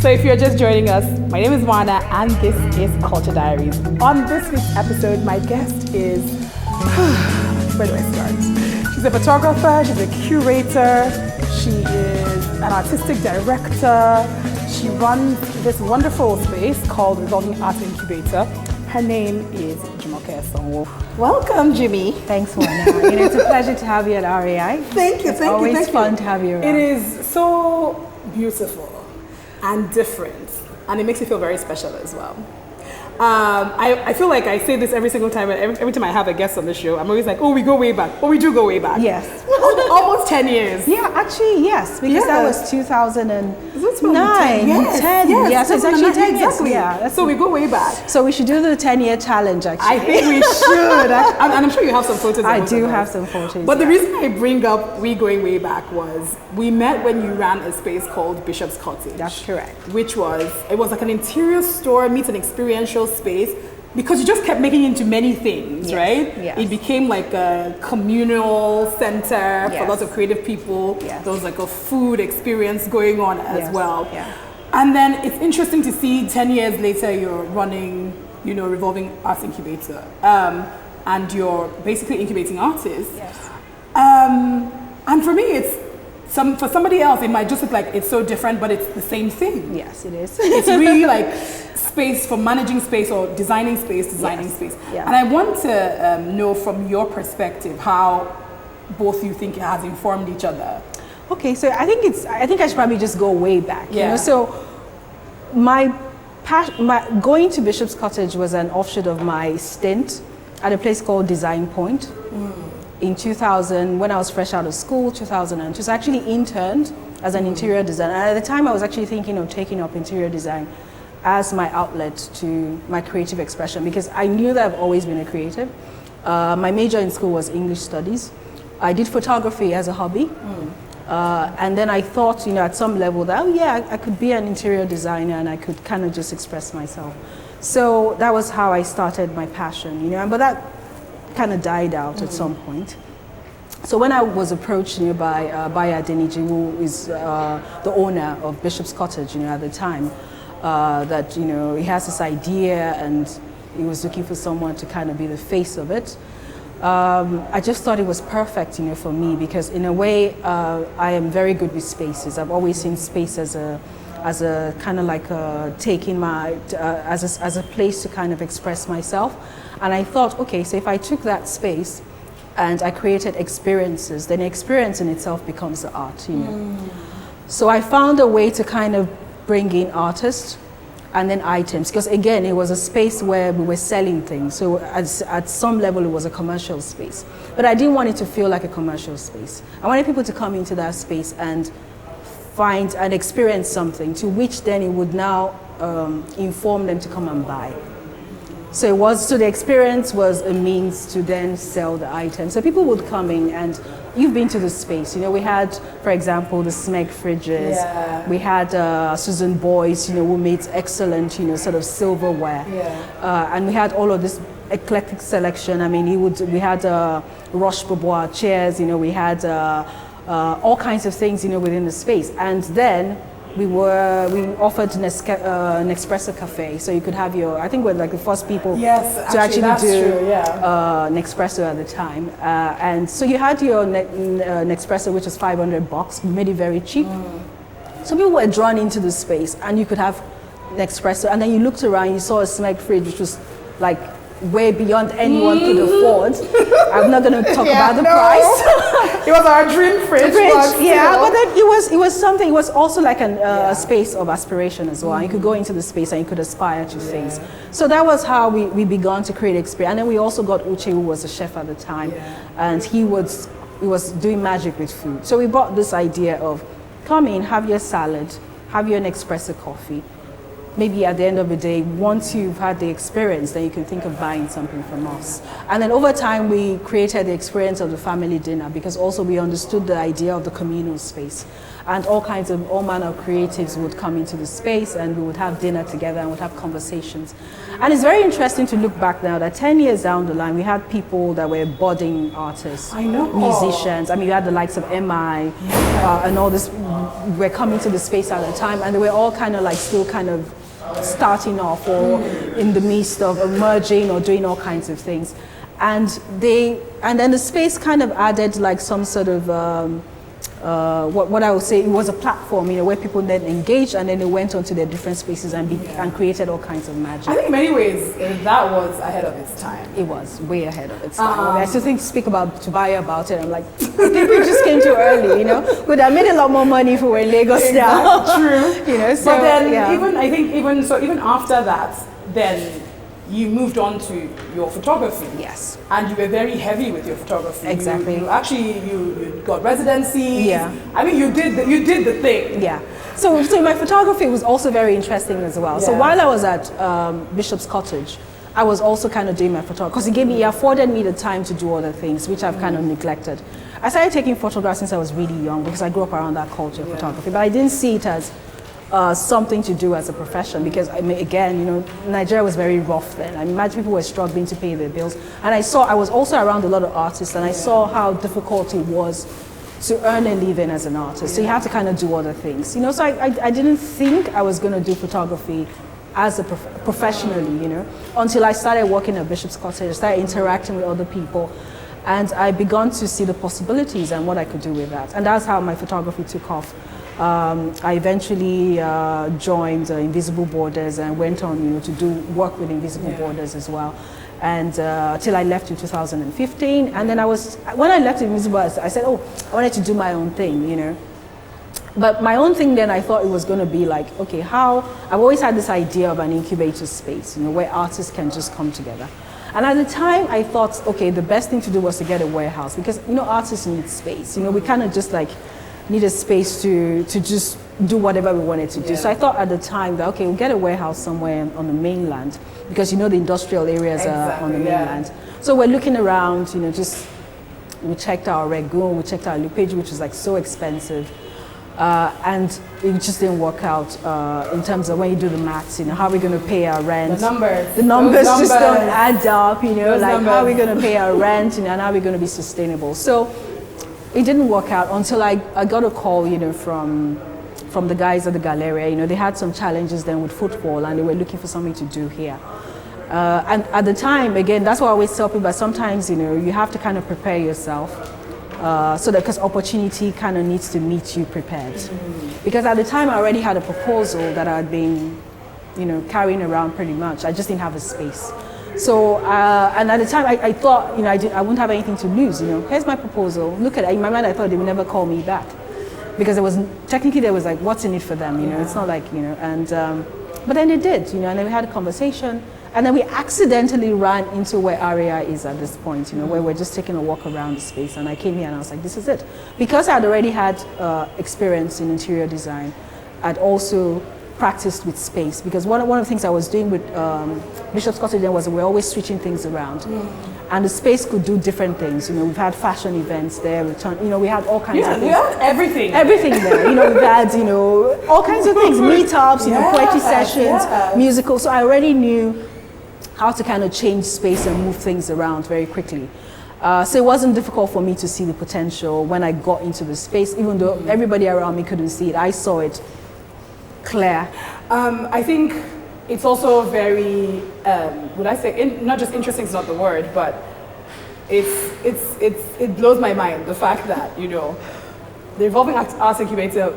So if you're just joining us, my name is Wana and this is Culture Diaries. On this week's episode, my guest is, where do I start? She's a photographer, she's a curator, she is an artistic director, she runs this wonderful space called Revolving Art Incubator. Her name is Jumoke Sanwo. Welcome, Jimmy. Thanks, Wana. It's a pleasure to have you at REI. Thank you, it's always fun to have you around. It is so beautiful and different, and it makes me feel very special as well. I feel like I say this every single time, and every time I have a guest on the show, I'm always like, oh, we go way back. Oh, we do go way back. Yes. Almost 10 years. Yeah, actually, yes, because that was 2009. Yes. 10. Yes, so it's actually 10 years. Exactly. Yeah, so we go way back. So we should do the 10-year challenge, actually. I think we should. And I'm sure you have some photos. I do have some photos. But the reason I bring up we going way back was we met when you ran a space called Bishop's Cottage. That's correct. Which was like an interior store meets an experiential space, because you just kept making it into many things, right? Yes. It became like a communal center for lots of creative people. Yes. There was like a food experience going on as well. Yeah. And then it's interesting to see 10 years later you're running, Revolving Arts Incubator. And you're basically incubating artists. Yes. And for me, for somebody else, it might just look like it's so different, but it's the same thing. Yes, it is. It's really like space for managing space or designing space. Yeah. And I want to know from your perspective how both you think it has informed each other. Okay, so I think I should probably just go way back. Yeah. So my going to Bishop's Cottage was an offshoot of my stint at a place called Design Point. In 2000, when I was fresh out of school, 2002. So I actually interned as an interior designer. And at the time, I was actually thinking of taking up interior design as my outlet to my creative expression, because I knew that I've always been a creative. My major in school was English studies. I did photography as a hobby. And then I thought, at some level that, I could be an interior designer and I could kind of just express myself. So that was how I started my passion, but that kind of died out at some point. So when I was approached by Adeniji, who is the owner of Bishop's Cottage, at the time, that he has this idea and he was looking for someone to kind of be the face of it. I just thought it was perfect, for me, because in a way I am very good with spaces. I've always seen space as a kind of like taking my as a place to kind of express myself. And I thought, okay, so if I took that space and I created experiences, then the experience in itself becomes the art, So I found a way to kind of bring in artists and then items, because again, it was a space where we were selling things. So at some level, it was a commercial space. But I didn't want it to feel like a commercial space. I wanted people to come into that space and find and experience something, to which then it would now inform them to come and buy. So the experience was a means to then sell the item. So people would come in, and you've been to the space. We had, for example, the Smeg fridges. Yeah. We had Susan Boyce, who made excellent, sort of silverware. Yeah. And we had all of this eclectic selection. I mean, we had Roche Bobois chairs. We had all kinds of things, within the space. And then we offered an espresso cafe, so you could have I think we're like the first people to actually do Nespresso at the time. And so you had your Nespresso, which was $500, we made it very cheap. So people were drawn into the space, and you could have Nespresso, and then you looked around, you saw a Smeg fridge, which was like way beyond anyone could afford. I'm not going to talk about the price. It was our dream fridge. But then it was something. It was also like a space of aspiration as well. You could go into the space and you could aspire to things. So that was how we began to create experience. And then we also got Uche, who was a chef at the time, and he was doing magic with food. So we brought this idea of come in, have your salad, have your Nespresso coffee, maybe at the end of the day, once you've had the experience, then you can think of buying something from us. And then over time, we created the experience of the family dinner because also we understood the idea of the communal space. And all manner of creatives would come into the space and we would have dinner together and would have conversations. And it's very interesting to look back now that 10 years down the line, we had people that were budding artists, I know. musicians. I mean, you had the likes of MI and all this were coming to the space at the time, and they were all kind of like still kind of starting off or in the midst of emerging or doing all kinds of things. And then the space kind of added like some sort of what I would say, it was a platform, you know, where people then engaged and then they went onto their different spaces and created all kinds of magic. I think in many ways that was ahead of its time. It was way ahead of its time. I still think to speak about Tobiah about it, I'm like, I think we just came too early, you know. Would have made a lot more money if we were in Lagos now. True. You know, so but then yeah. even after that, then you moved on to your photography. Yes. And you were very heavy with your photography. Exactly. You got residencies. Yeah. I mean, you did the thing. Yeah. So my photography was also very interesting as well. Yeah. So while I was at Bishop's Cottage, I was also kind of doing my photography because it afforded me the time to do other things, which I've kind of neglected. I started taking photographs since I was really young because I grew up around that culture of photography, but I didn't see it as something to do as a profession because, I mean, again, you know, Nigeria was very rough then. I imagine people were struggling to pay their bills. And I was also around a lot of artists and I saw how difficult it was to earn a living as an artist. So you have to kind of do other things, you know. So I didn't think I was going to do photography as a professionally, you know, until I started working at Bishop's Cottage, started interacting with other people. And I began to see the possibilities and what I could do with that. And that's how my photography took off. I eventually joined Invisible Borders and went on, you know, to do work with Invisible Borders as well, and till I left in 2015. And then when I left Invisible Borders, I said, oh, I wanted to do my own thing, you know. But my own thing then, I thought it was going to be like, okay, I've always had this idea of an incubator space, you know, where artists can just come together. And at the time, I thought, okay, the best thing to do was to get a warehouse because, you know, artists need space. You know, we kind of just like need a space to just do whatever we wanted to do. So I thought at the time that, okay, we'll get a warehouse somewhere on the mainland because, you know, the industrial areas are on the mainland. So we're looking around, you know, we checked our Regun, we checked our Lupage, which was like so expensive. And it just didn't work out in terms of when you do the maths, you know, how are we going to pay our rent? The numbers just don't add up, you know, like how are we going to pay our rent, you know, and how are we going to be sustainable? So it didn't work out until I got a call, you know, from the guys at the Galleria. You know, they had some challenges then with football and they were looking for something to do here. And at the time, again, that's what I always tell people, but sometimes, you know, you have to kind of prepare yourself so that because opportunity kind of needs to meet you prepared. Because at the time I already had a proposal that I'd been, you know, carrying around pretty much. I just didn't have a space. So, and at the time I thought, you know, I wouldn't have anything to lose, you know. Here's my proposal, look at it. In my mind I thought they would never call me back. Because there was like, what's in it for them, you know, it's not like, you know, and, but then they did, you know, and then we had a conversation. And then we accidentally ran into where Aria is at this point, you know, where we're just taking a walk around the space. And I came here and I was like, this is it. Because I'd already had experience in interior design, I'd also practiced with space. Because one of the things I was doing with Bishop's Cottage then was we're always switching things around. And the space could do different things. You know, we've had fashion events there, we had all kinds of things. We had everything. Everything there. You know, we've had, you know, all kinds of things, meetups, you know, poetry sessions, musicals. So I already knew how to kind of change space and move things around very quickly. So it wasn't difficult for me to see the potential when I got into the space, even though everybody around me couldn't see it. I saw it clear. I think it's also very, would I say, not just interesting is not the word, but it blows my mind, the fact that, you know, the Revolving Arts Incubator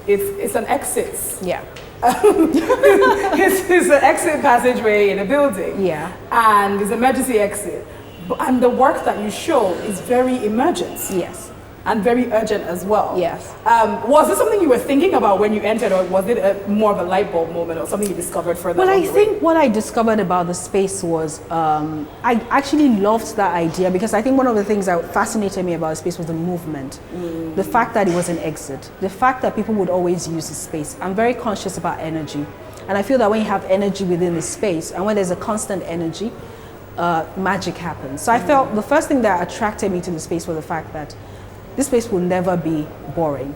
it's an exit. Yeah. It's an exit passageway in a building. Yeah. And it's an emergency exit. And the work that you show is very emergent. Yes. And very urgent as well. Yes. Was this something you were thinking about when you entered, or was it more of a light bulb moment or something you discovered further? Well, I think what I discovered about the space was I actually loved that idea because I think one of the things that fascinated me about the space was the movement. The fact that it was an exit. The fact that people would always use the space. I'm very conscious about energy. And I feel that when you have energy within the space, and when there's a constant energy, magic happens. So I felt the first thing that attracted me to the space was the fact that this space will never be boring.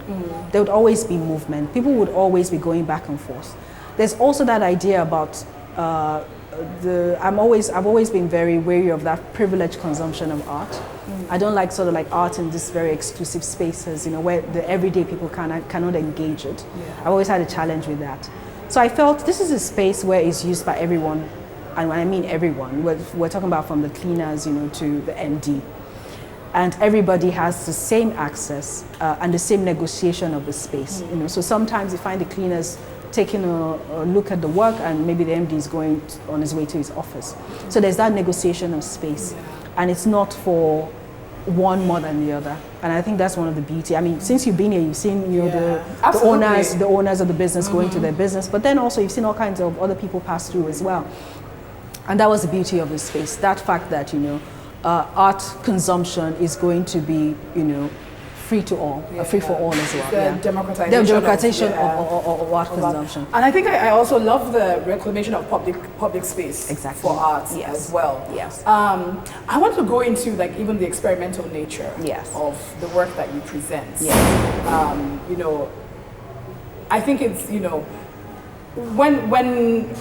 There would always be movement. People would always be going back and forth. There's also that idea about I've always been very wary of that privileged consumption of art. I don't like sort of like art in this very exclusive spaces, you know, where the everyday people cannot engage it. I've always had a challenge with that. So I felt this is a space where it's used by everyone, and when I mean everyone, we're talking about from the cleaners, you know, to the MD. And everybody has the same access and the same negotiation of the space. You know, so sometimes you find the cleaners taking a look at the work, and maybe the MD is going on his way to his office. So there's that negotiation of space, and it's not for one more than the other. And I think that's one of the beauty. I mean, since you've been here, you've seen, you know, the owners of the business going to their business, but then also you've seen all kinds of other people pass through as well. And that was the beauty of the space. That fact that, you know, art consumption is going to be, you know, free to all, free for all as well. The democratization of art consumption. And I think I also love the reclamation of public space for art as well. I want to go into like even the experimental nature of the work that you present. You know, I think it's, you know, when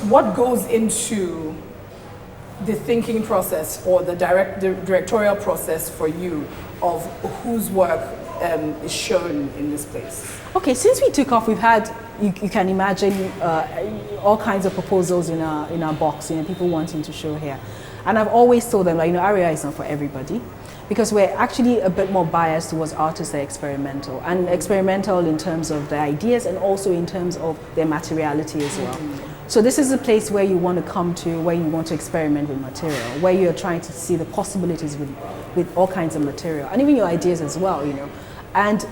what goes into the thinking process or the directorial process for you of whose work is shown in this place? Okay, since we took off, we've had, you can imagine, all kinds of proposals in our box, you know, people wanting to show here. And I've always told them, like, you know, area is not for everybody, because we're actually a bit more biased towards artists that are experimental, and experimental in terms of their ideas and also in terms of their materiality as well. So this is a place where you want to come to, where you want to experiment with material, where you're trying to see the possibilities with all kinds of material, and even your ideas as well, you know. And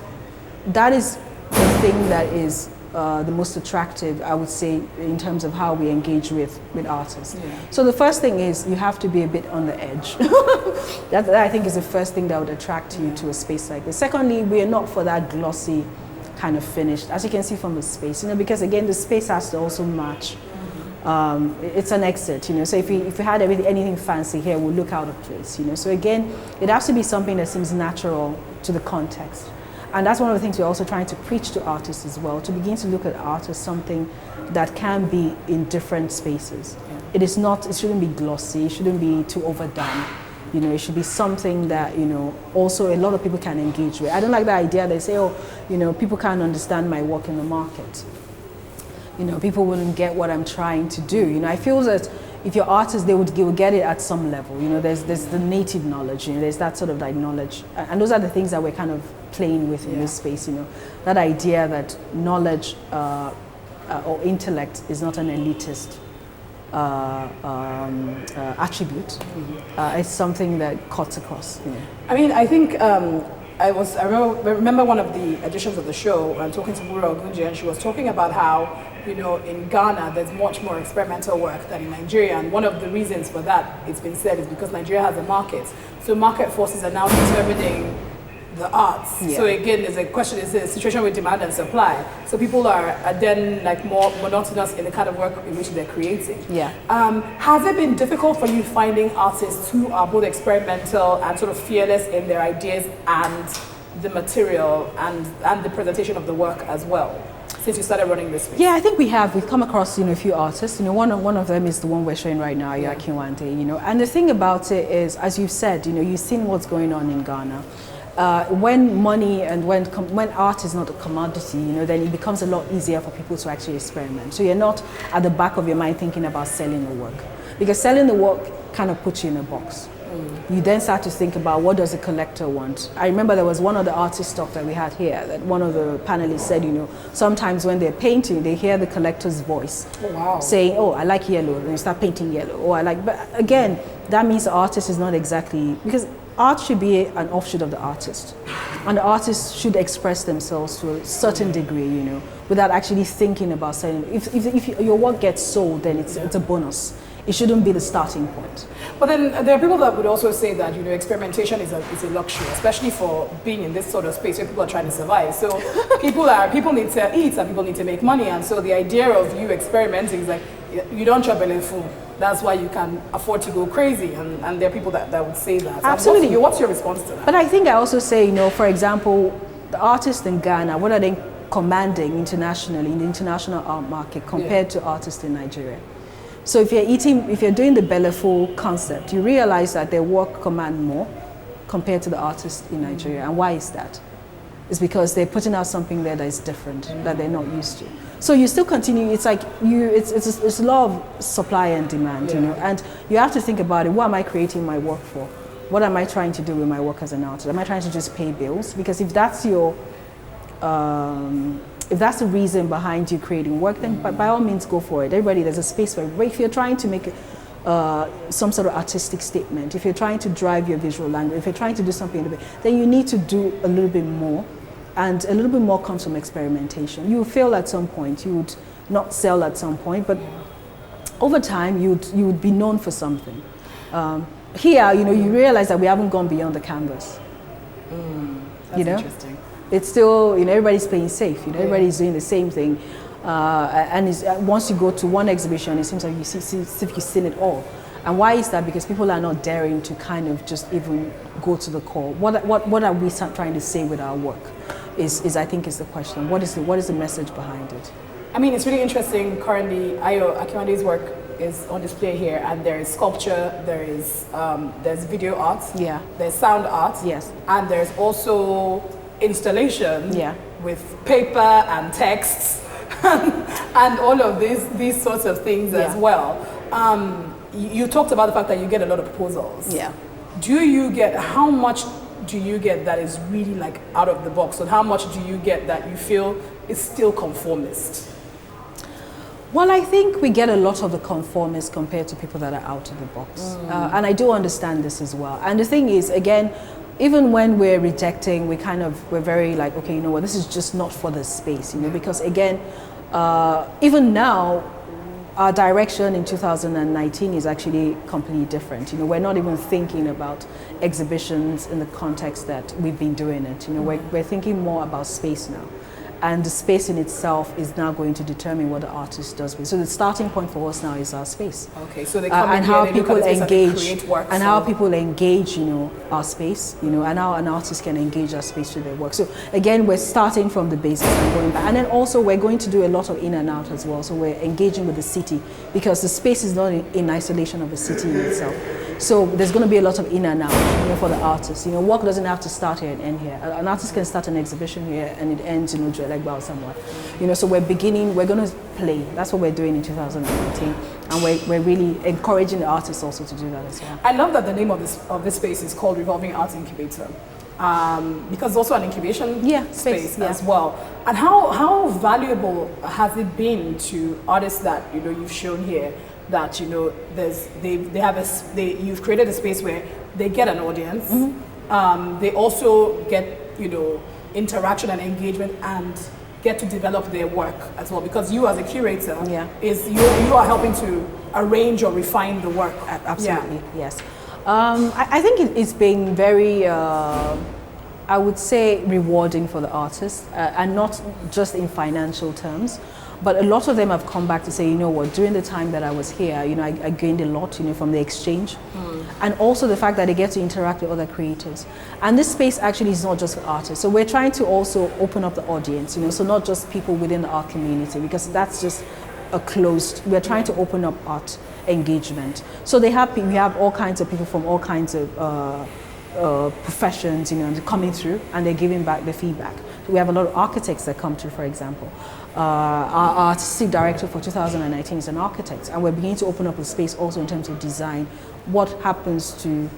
that is the thing that is the most attractive, I would say, in terms of how we engage with artists. So the first thing is you have to be a bit on the edge. that I think is the first thing that would attract you to a space like this. Secondly, we are not for that glossy kind of finished, as you can see from the space, you know, because again, the space has to also match. It's an exit, you know, so if we had anything fancy here, we'll look out of place, you know. So again, it has to be something that seems natural to the context. And that's one of the things we're also trying to preach to artists as well, to begin to look at art as something that can be in different spaces. It shouldn't be glossy, it shouldn't be too overdone. You know, it should be something that, you know, also a lot of people can engage with. I don't like the idea they say, oh, you know, people can't understand my work in the market. You know, people wouldn't get what I'm trying to do. You know, I feel that if you're artists, they will get it at some level. You know, there's the native knowledge, you know, there's that sort of like knowledge. And those are the things that we're kind of playing with in this space, you know. That idea that knowledge or intellect is not an elitist attribute. It's something that cuts across, you know. I mean, I think I remember one of the editions of the show, talking to Mura Ogunji, and she was talking about how, you know, in Ghana there's much more experimental work than in Nigeria, and one of the reasons for that, it's been said, is because Nigeria has a market. So market forces are now determining the arts. So again, there's a question, it's a situation with demand and supply. So people are then like more monotonous in the kind of work in which they're creating. Has it been difficult for you finding artists who are both experimental and sort of fearless in their ideas and the material and the presentation of the work as well, since you started running this space? Yeah, I think we've come across, you know, a few artists. You know, one of them is the one we're showing right now, Yakinwande, you know. And the thing about it is, as you've said, you know, you've seen what's going on in Ghana. When money and when art is not a commodity, you know, then it becomes a lot easier for people to actually experiment. So you're not at the back of your mind thinking about selling the work, because selling the work kind of puts you in a box. You then start to think about, what does a collector want? I remember there was one of the artist talk that we had here that one of the panelists said, you know, sometimes when they're painting, they hear the collector's voice saying, oh, I like yellow, and you start painting yellow. Or I like, but again, that means the artist is not exactly, because art should be an offshoot of the artist, and the artist should express themselves to a certain degree, you know, without actually thinking about selling. If your work gets sold, then it's a bonus. It shouldn't be the starting point. But then there are people that would also say that, you know, experimentation is a luxury, especially for being in this sort of space where people are trying to survive. So people need to eat and people need to make money, and so the idea of you experimenting is like, you don't chop any food. That's why you can afford to go crazy, and there are people that would say that. Absolutely. What's your response to that? But I think I also say, you know, for example, the artists in Ghana, what are they commanding internationally in the international art market compared to artists in Nigeria? So if you're doing the Beleful concept, you realize that their work command more compared to the artists in Nigeria. And why is that? It's because they're putting out something there that is different, that they're not used to. So you still continue. It's like it's a law of supply and demand, you know. And you have to think about it. What am I creating my work for? What am I trying to do with my work as an artist? Am I trying to just pay bills? Because if that's if that's the reason behind you creating work, then by all means go for it. Everybody, there's a space for it. But if you're trying to make some sort of artistic statement, if you're trying to drive your visual language, if you're trying to do something, then you need to do a little bit more. And a little bit more comes from experimentation. You will fail at some point. You would not sell at some point, but over time, you would be known for something. Here, you know, you realize that we haven't gone beyond the canvas. That's interesting. It's still, you know, everybody's playing safe. You know, everybody's doing the same thing. And once you go to one exhibition, it seems like you've seen it all. And why is that? Because people are not daring to kind of just even go to the core. What are we trying to say with our work? Is I think is the question. What is the message behind it? I mean, it's really interesting. Currently, Ayo Akinwade's work is on display here, and there is sculpture, there's video art, there's sound art, and there's also installation with paper and texts and all of these sorts of things as well. You talked about the fact that you get a lot of proposals. How much do you get that is really like out of the box, and how much do you get that you feel is still conformist? Well, I think we get a lot of the conformists compared to people that are out of the box. And I do understand this as well. And the thing is, again, even when we're rejecting, we're very like, okay, you know what, this is just not for the space, you know, because again, even now, our direction in 2019 is actually completely different. You know, we're not even thinking about exhibitions in the context that we've been doing it. You know, we're thinking more about space now. And the space in itself is now going to determine what the artist does with. So the starting point for us now is our space. Okay, so they come and how people engage, and how people engage, you know, our space, you know, and how an artist can engage our space through their work. So again, we're starting from the basics and going back, and then also we're going to do a lot of in and out as well. So we're engaging with the city because the space is not in isolation of the city in itself. So there's going to be a lot of in and out, you know, for the artist. You know, work doesn't have to start here and end here. An artist can start an exhibition here and it ends, you know, or somewhere. You know, so we're going to play. That's what we're doing in 2019, and we're really encouraging the artists also to do that as well. I love that the name of this space is called Revolving Arts Incubator, because it's also an incubation space as well. And how valuable has it been to artists that, you know, you've shown here, that, you know, you've created a space where they get an audience, they also get, you know, interaction and engagement, and get to develop their work as well, because you as a curator you are helping to arrange or refine the work. Absolutely, yes. I think it's been very I would say rewarding for the artists, and not just in financial terms, but a lot of them have come back to say, you know what, during the time that I was here, you know, I gained a lot, you know, from the exchange, and also the fact that they get to interact with other creators. And this space actually is not just for artists, so we're trying to also open up the audience, you know, so not just people within the art community, because that's just a closed. We're trying to open up art engagement. So we have all kinds of people from all kinds of professions, you know, coming through, and they're giving back the feedback. We have a lot of architects that come through, for example. Our artistic director for 2019 is an architect, and we're beginning to open up a space also in terms of design. What happens to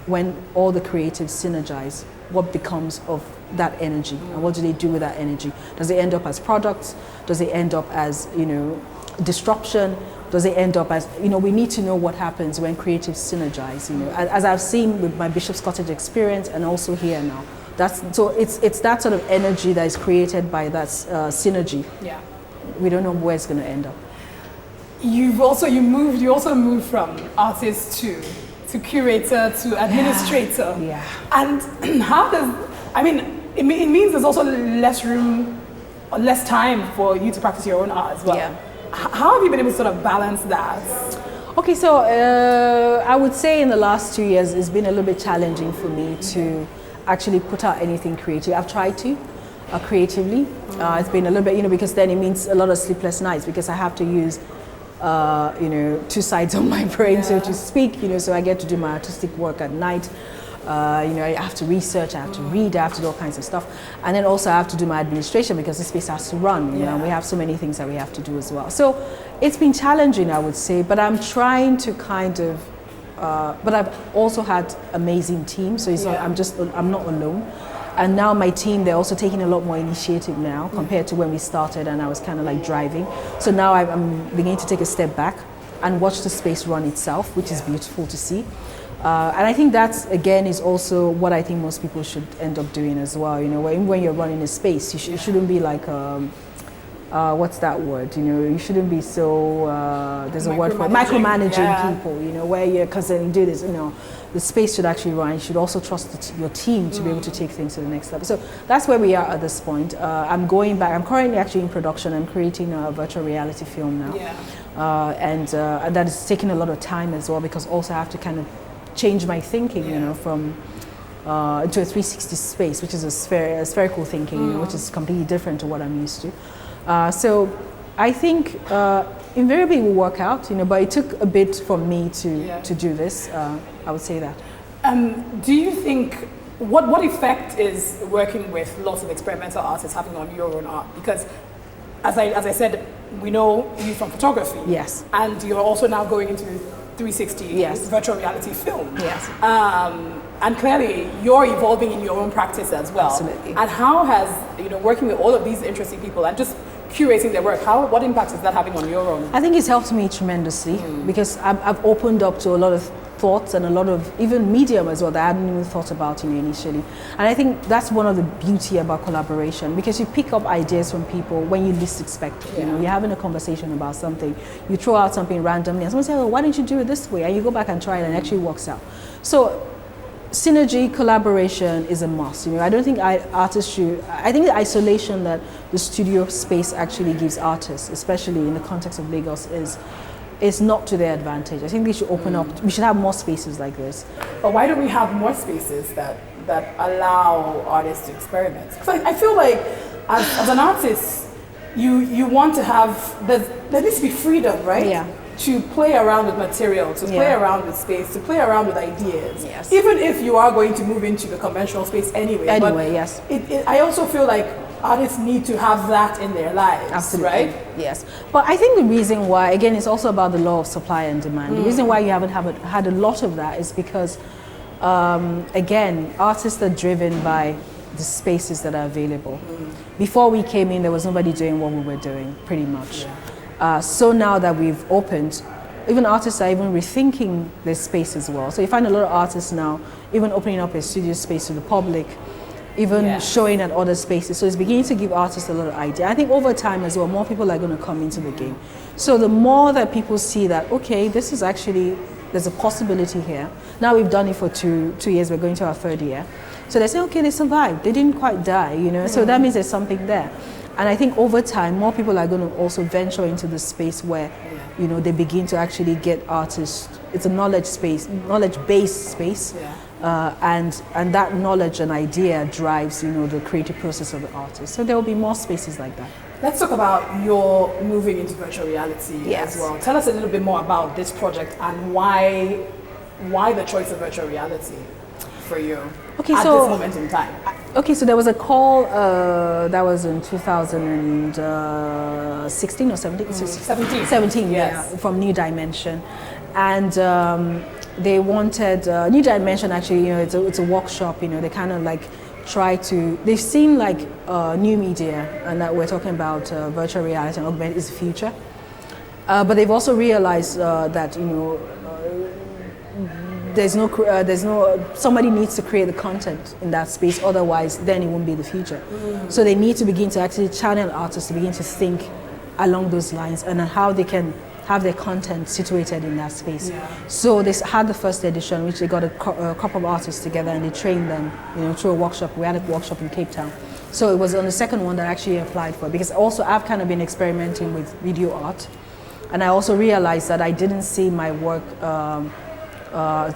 when all the creatives synergize? What becomes of that energy, and what do they do with that energy? Does it end up as products? Does it end up as, you know, disruption? Does it end up as, you know, we need to know what happens when creatives synergize, you know, as I've seen with my Bishop's Cottage experience and also here now. So it's that sort of energy that is created by that synergy. Yeah. We don't know where it's going to end up. you also moved from artist to curator to administrator. Yeah. And how does, I mean, it means there's also less room, or less time for you to practice your own art as well. Yeah. How have you been able to sort of balance that? Okay, so I would say in the last 2 years it's been a little bit challenging for me to actually put out anything creative. I've tried to creatively. It's been a little bit, because then it means a lot of sleepless nights because I have to use two sides of my brain, so to speak, so I get to do my artistic work at night. I have to research, I have to read, I have to do all kinds of stuff. And then also I have to do my administration because the space has to run, and we have so many things that we have to do as well. So it's been challenging, I would say, but I'm trying to kind of, but I've also had amazing teams, so it's not, I'm not alone. And now my team, they're also taking a lot more initiative now compared to when we started and I was kind of like driving. So now I'm beginning to take a step back and watch the space run itself, which is beautiful to see. And I think that's, again, is also what I think most people should end up doing as well. When you're running a space, you shouldn't be like, what's that word? You shouldn't be so, there's a word for it, micromanaging people, where you're, because then you do this, the space should actually run. You should also trust your team to be able to take things to the next level. So that's where we are at this point. I'm going back, I'm currently actually in production. I'm creating a virtual reality film now. And that is taking a lot of time as well because also I have to kind of change my thinking, from into a 360 space, which is a spherical thinking, which is completely different to what I'm used to. So I think invariably it will work out, but it took a bit for me to do this. I would say that. Do you think, what effect is working with lots of experimental artists having on your own art? Because as I said, we know you from photography. Yes. And you're also now going into 360 virtual reality film. Yes. And clearly you're evolving in your own practice as well. Absolutely. And how has, working with all of these interesting people and just curating their work, what impact is that having on your own? I think it's helped me tremendously because I've opened up to a lot of thoughts and a lot of even medium as well that I hadn't even thought about initially. And I think that's one of the beauty about collaboration because you pick up ideas from people when you least expect it. You're having a conversation about something, you throw out something randomly and someone says, why don't you do it this way? And you go back and try it and it actually works out. So synergy, collaboration is a must. I don't think artists should, I think the isolation that the studio space actually gives artists, especially in the context of Lagos, is not to their advantage. I think they should open up, we should have more spaces like this. But why don't we have more spaces that allow artists to experiment? Because I feel like as an artist, you want to have, there needs to be freedom, right? Yeah. To play around with material, to play around with space, to play around with ideas. Yes. Even if you are going to move into the conventional space anyway. Yes. I also feel like artists need to have that in their lives. Absolutely. Right? Yes. But I think the reason why, again, it's also about the law of supply and demand. The reason why you haven't had a lot of that is because, again, artists are driven by the spaces that are available. Before we came in, there was nobody doing what we were doing, pretty much. So now that we've opened, even artists are even rethinking their space as well. So you find a lot of artists now even opening up a studio space to the public, even showing at other spaces. So it's beginning to give artists a lot of idea. I think over time as well, more people are going to come into the game. So the more that people see that, okay, this is actually, there's a possibility here. Now we've done it for two years, we're going to our third year. So they say, okay, they survived, they didn't quite die, so that means there's something there. And I think over time, more people are going to also venture into the space where, they begin to actually get artists. It's a knowledge-based space, and that knowledge and idea drives, the creative process of the artist. So there will be more spaces like that. Let's talk about your moving into virtual reality as well. Tell us a little bit more about this project and why the choice of virtual reality for you at this moment in time. Okay, so there was a call that was in 2016 or 17? 17, from New Dimension. And they wanted, New Dimension actually, it's a workshop, they kind of like they've seen like new media and that we're talking about virtual reality and augmented is the future. But they've also realized that, somebody needs to create the content in that space, otherwise then it won't be the future. So they need to begin to actually channel artists to begin to think along those lines and how they can have their content situated in that space. So they had the first edition, which they got a couple of artists together and they trained them, through a workshop. We had a workshop in Cape Town. So it was on the second one that I actually applied for, because also I've kind of been experimenting with video art, and I also realized that I didn't see my work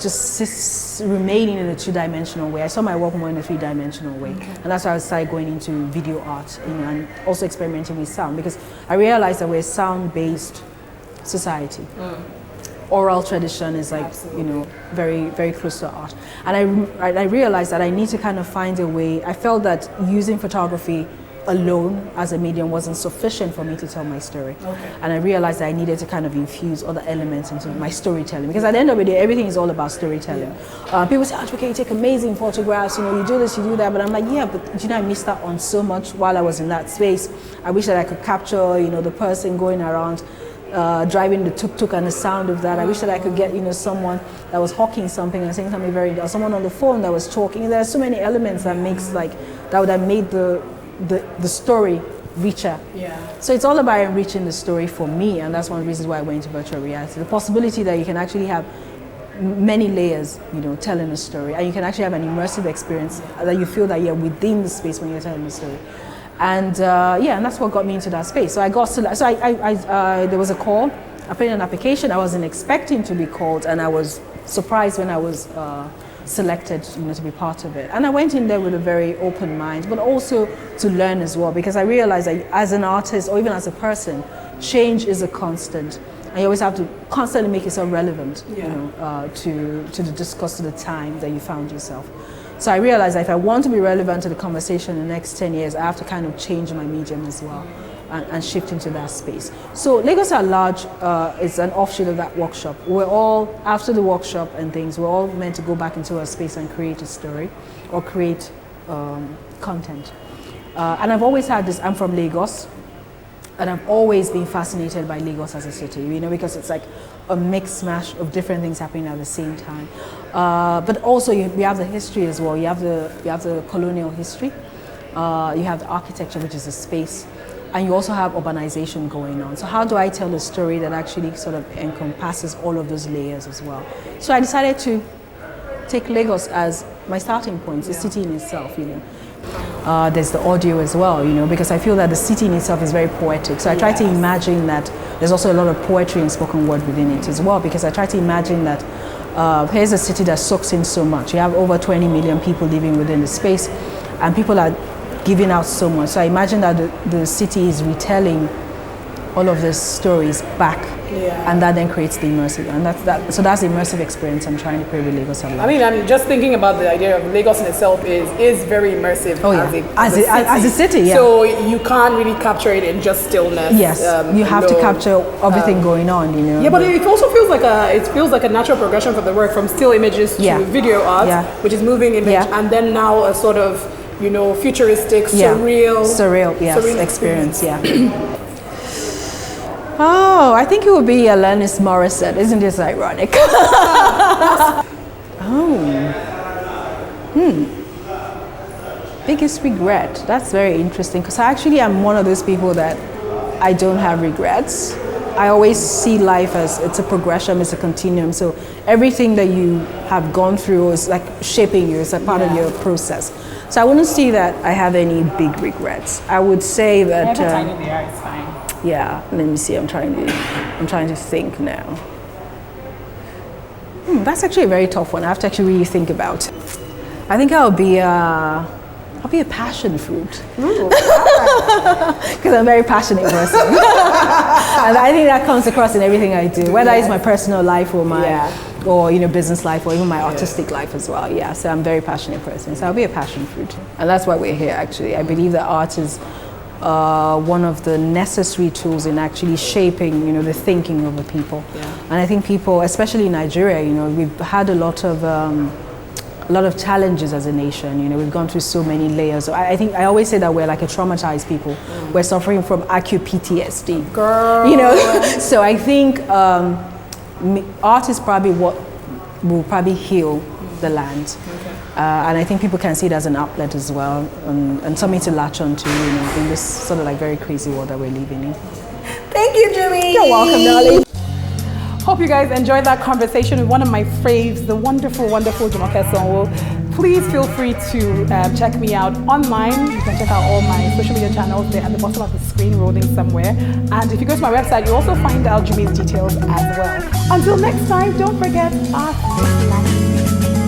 just remaining in a two-dimensional way. I saw my work more in a three-dimensional way, and that's why I started going into video art, and also experimenting with sound, because I realized that we're a sound-based society. Oral tradition is like, very, very close to art. And I realized that I need to kind of find a way. I felt that using photography alone as a medium wasn't sufficient for me to tell my story. And I realized that I needed to kind of infuse other elements into my storytelling, because at the end of the day, everything is all about storytelling. People say, okay, you take amazing photographs, you do this, you do that, but I'm like, yeah, but I missed out on so much while I was in that space. I wish that I could capture, the person going around, driving the tuk-tuk and the sound of that. I wish that I could get, someone that was hawking something and saying something or someone on the phone that was talking. There are so many elements that that would have made the story richer. So it's all about enriching the story for me, and that's one of the reasons why I went into virtual reality. The possibility that you can actually have many layers, telling a story, and you can actually have an immersive experience that you feel that you're within the space when you're telling the story. And and that's what got me into that space. So I got there was a call. I put in an application. I wasn't expecting to be called, and I was surprised when I was selected, to be part of it. And I went in there with a very open mind, but also to learn as well, because I realized that as an artist or even as a person, change is a constant, and you always have to constantly make yourself relevant, to the discourse, to the time that you found yourself. So I realized that if I want to be relevant to the conversation in the next 10 years, I have to kind of change my medium as well and shift into that space. So Lagos at Large is an offshoot of that workshop. We're all, after the workshop and things, we're all meant to go back into a space and create a story or create content. And I've always had this, I'm from Lagos, and I've always been fascinated by Lagos as a city, because it's like a mix mash of different things happening at the same time. But also we have the history as well. You have the colonial history. You have the architecture, which is the space, and you also have urbanization going on. So how do I tell a story that actually sort of encompasses all of those layers as well? So I decided to take Lagos as my starting point, the city in itself. There's the audio as well, because I feel that the city in itself is very poetic. So I try to imagine that there's also a lot of poetry and spoken word within it as well, because I try to imagine that here's a city that soaks in so much. You have over 20 million people living within the space, and people are giving out so much. So I imagine that the city is retelling all of these stories back, and that then creates the immersive, and so that's the immersive experience I'm trying to create with Lagos at Large. I mean, I'm just thinking about the idea of Lagos in itself is very immersive as a city. So you can't really capture it in just stillness. Yes, you have to capture everything going on. Yeah, but it also feels like a natural progression for the work from still images to video art, which is moving image, and then now a sort of futuristic, surreal experience. Oh, I think it would be Alanis Morissette. Isn't this ironic? Biggest regret. That's very interesting, because I actually am one of those people that I don't have regrets. I always see life as it's a progression, it's a continuum. So everything that you have gone through is like shaping you, it's a part of your process. So I wouldn't say that I have any big regrets. I would say that it's fine. Yeah, let me see. I'm trying to think now. That's actually a very tough one. I have to actually really think about. I think I'll be a passion fruit. Because I'm a very passionate person, and I think that comes across in everything I do, whether it's my personal life or business life, or even my artistic life as well. Yeah, so I'm a very passionate person. So I'll be a passion fruit, and that's why we're here. Actually, I believe that art is one of the necessary tools in actually shaping, the thinking of the people. And I think people, especially in Nigeria, we've had a lot of challenges as a nation. We've gone through so many layers. So I always say that we're like a traumatized people. We're suffering from acute PTSD. Girl. So I think art is probably what will probably heal the land. And I think people can see it as an outlet as well, and something to latch onto, in this sort of like very crazy world that we're living in. Thank you, Jimmy. You're welcome, darling. Hope you guys enjoyed that conversation with one of my faves, the wonderful, wonderful Jumoke Sanwo. Please feel free to check me out online. You can check out all my social media channels. They're at the bottom of the screen rolling somewhere. And if you go to my website, you'll also find out Jume's details as well. Until next time, don't forget, art is life.